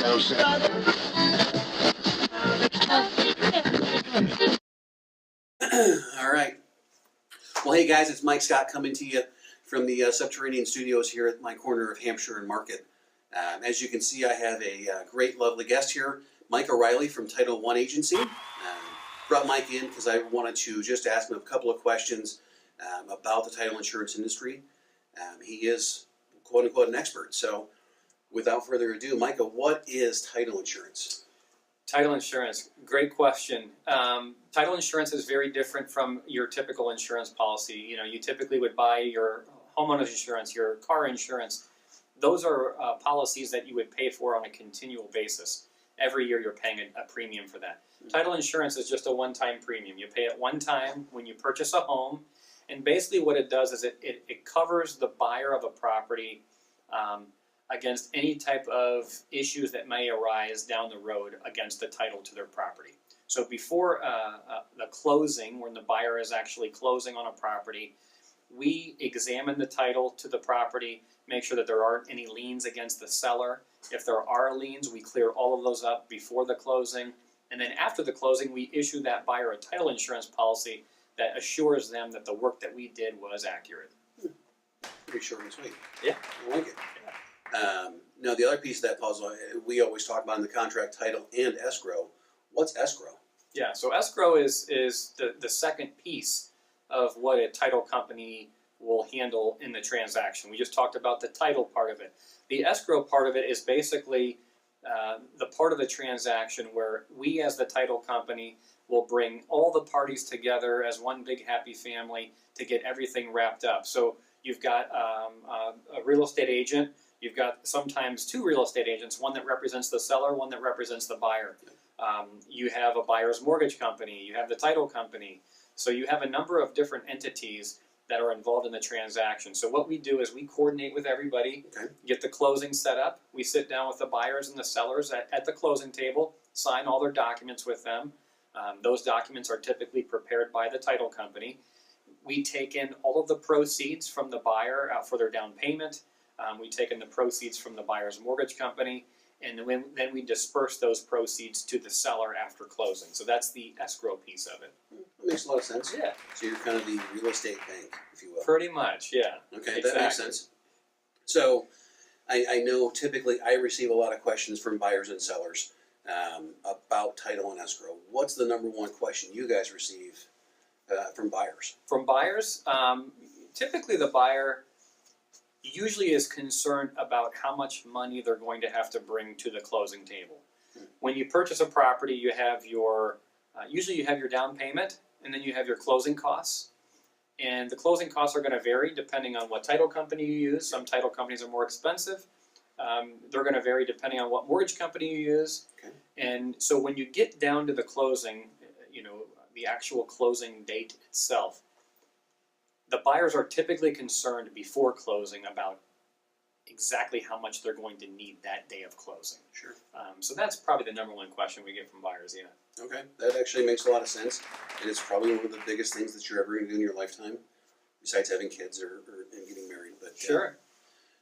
All right. Well, hey guys, it's Mike Scott coming to you from the Subterranean Studios here at my corner of Hampshire and Market. As you can see, I have a great, lovely guest here, Micah Riley from Title I Agency. Brought Mike in because I wanted to just ask him a couple of questions about the title insurance industry. He is, quote unquote, an expert. So, without further ado, Micah, what is title insurance? Title insurance, great question. Title insurance is very different from your typical insurance policy. You know, you typically would buy your homeowner's insurance, your car insurance. Those are policies that you would pay for on a continual basis. Every year you're paying a premium for that. Title insurance is just a one-time premium. You pay it one time when you purchase a home, and basically what it does is it covers the buyer of a property against any type of issues that may arise down the road against the title to their property. So before the closing, when the buyer is actually closing on a property, we examine the title to the property, make sure that there aren't any liens against the seller. If there are liens, we clear all of those up before the closing. And then after the closing, we issue that buyer a title insurance policy that assures them that the work that we did was accurate. Pretty short and sweet. Yeah. I like it. Now, the other piece of that puzzle, we always talk about in the contract, title and escrow. What's escrow? Yeah, so escrow is the second piece of what a title company will handle in the transaction. We just talked about the title part of it. The escrow part of it is basically the part of the transaction where we as the title company will bring all the parties together as one big happy family to get everything wrapped up. So you've got a real estate agent. You've got sometimes two real estate agents, one that represents the seller, one that represents the buyer. You have a buyer's mortgage company, you have the title company. So you have a number of different entities that are involved in the transaction. So what we do is we coordinate with everybody, get the closing set up. We sit down with the buyers and the sellers at the closing table, sign all their documents with them. Those documents are typically prepared by the title company. We take in all of the proceeds from the buyer for their down payment. We take in the proceeds from the buyer's mortgage company, and then we disperse those proceeds to the seller after closing. So that's the escrow piece of it. That makes a lot of sense. Yeah. So you're kind of the real estate bank, if you will. Pretty much, yeah. Okay, exactly. That makes sense. So I know typically I receive a lot of questions from buyers and sellers about title and escrow. What's the number one question you guys receive from buyers? From buyers, typically the buyer usually is concerned about how much money they're going to have to bring to the closing table. When you purchase a property, you have your usually you have your down payment, and then you have your closing costs. And the closing costs are going to vary depending on what title company you use. Some title companies are more expensive. They're going to vary depending on what mortgage company you use. And so when you get down to the closing, you know, the actual closing date itself, the buyers are typically concerned before closing about exactly how much they're going to need that day of closing. Sure. So that's probably the number one question we get from buyers, yeah. Okay, that actually makes a lot of sense, and it's probably one of the biggest things that you're ever going to do in your lifetime, besides having kids or and getting married. But sure.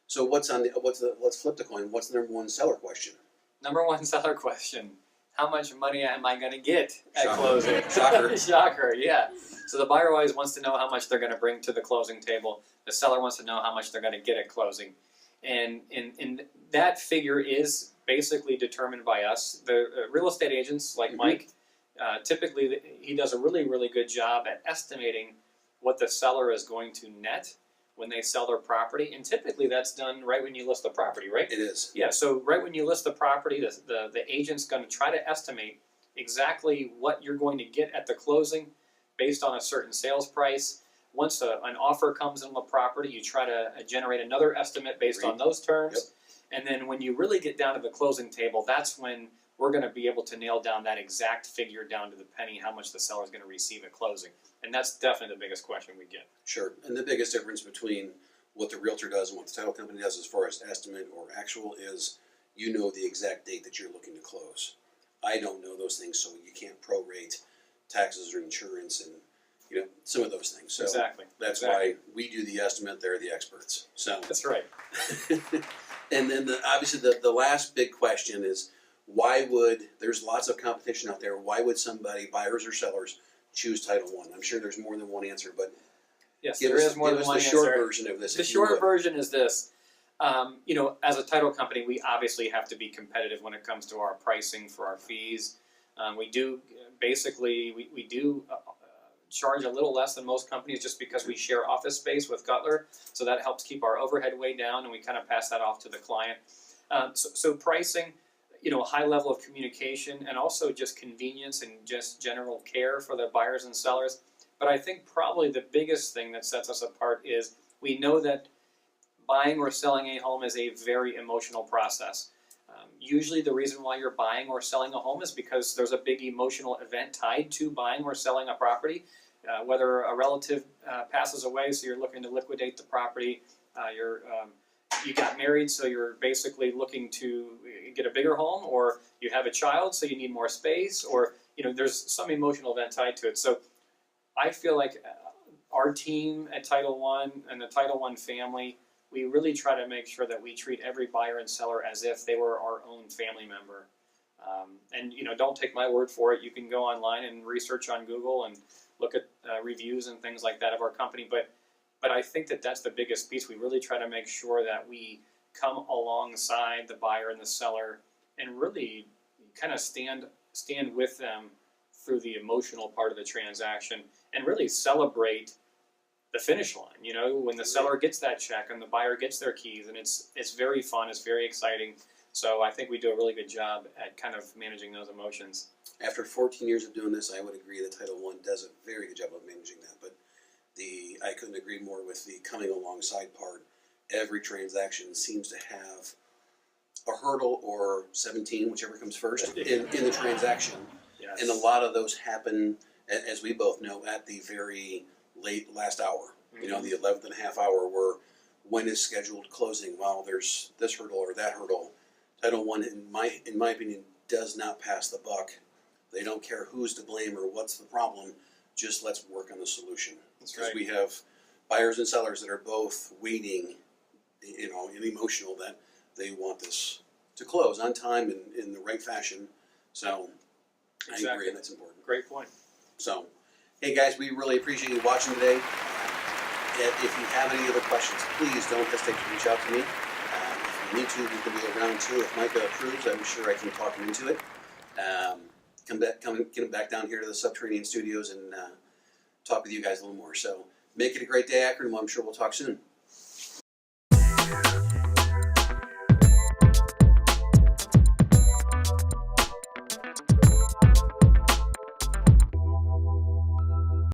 So let's flip the coin. What's the number one seller question? Number one seller question: how much money am I going to get at Shocker. closing? Shocker. Shocker, yeah. So the buyer always wants to know how much they're going to bring to the closing table. The seller wants to know how much they're going to get at closing. And that figure is basically determined by us. The real estate agents like Mike, typically he does a really, really good job at estimating what the seller is going to net when they sell their property. And typically that's done right when you list the property, right? It is. Yeah, so right when you list the property, the agent's going to try to estimate exactly what you're going to get at the closing based on a certain sales price. Once an offer comes on the property, you try to generate another estimate based on those terms. And then when you really get down to the closing table, that's when we're going to be able to nail down that exact figure down to the penny, how much the seller is going to receive at closing. And that's definitely the biggest question we get. Sure. And the biggest difference between what the realtor does and what the title company does as far as estimate or actual is you know the exact date that you're looking to close. I don't know those things, so you can't prorate taxes or insurance and some of those things. So exactly. That's why we do the estimate. They're the experts. So that's right. And then obviously the last big question is, why would, there's lots of competition out there, why would somebody, buyers or sellers, choose Title I? I'm sure there's more than one answer, but Yes, give there us, is more give than us one the answer. short version of this. The if you short would. version is this. You know, as a title company, we obviously have to be competitive when it comes to our pricing for our fees. We do basically we do charge a little less than most companies just because we share office space with Cutler, so that helps keep our overhead way down, and we kind of pass that off to the client. So pricing, you know, a high level of communication, and also just convenience and just general care for the buyers and sellers. But I think probably the biggest thing that sets us apart is we know that buying or selling a home is a very emotional process. Usually the reason why you're buying or selling a home is because there's a big emotional event tied to buying or selling a property. Whether a relative passes away, so you're looking to liquidate the property, you got married, so you're basically looking to get a bigger home, or you have a child, so you need more space, or you know, there's some emotional event tied to it. So I feel like our team at Title I and the Title I family, we really try to make sure that we treat every buyer and seller as if they were our own family member. And you know, don't take my word for it. You can go online and research on Google and look at reviews and things like that of our company. But I think that that's the biggest piece. We really try to make sure that we come alongside the buyer and the seller and really kind of stand with them through the emotional part of the transaction and really celebrate the finish line. You know, when the seller gets that check and the buyer gets their keys, and it's very fun, it's very exciting. So I think we do a really good job at kind of managing those emotions. After 14 years of doing this, I would agree that Title I does a very good job of managing that. But I couldn't agree more with the coming alongside part. Every transaction seems to have a hurdle or 17, whichever comes first, in the transaction. Yes. And a lot of those happen, as we both know, at the very late last hour. You know, the 11th and a half hour, where when is scheduled closing? Well, there's this hurdle or that hurdle. Title I, in my opinion, does not pass the buck. They don't care who's to blame or what's the problem. Just let's work on the solution. That's Because right. we have buyers and sellers that are both waiting, you know, and emotional that they want this to close on time and in the right fashion. So I Exactly. agree, that's important. Great point. So, hey guys, we really appreciate you watching today. If you have any other questions, please don't hesitate to reach out to me. If you need to, we can be around too. If Micah approves, I'm sure I can talk him into it. Get him back down here to the Subterranean Studios and talk with you guys a little more. So, make it a great day, Akron. I'm sure we'll talk soon.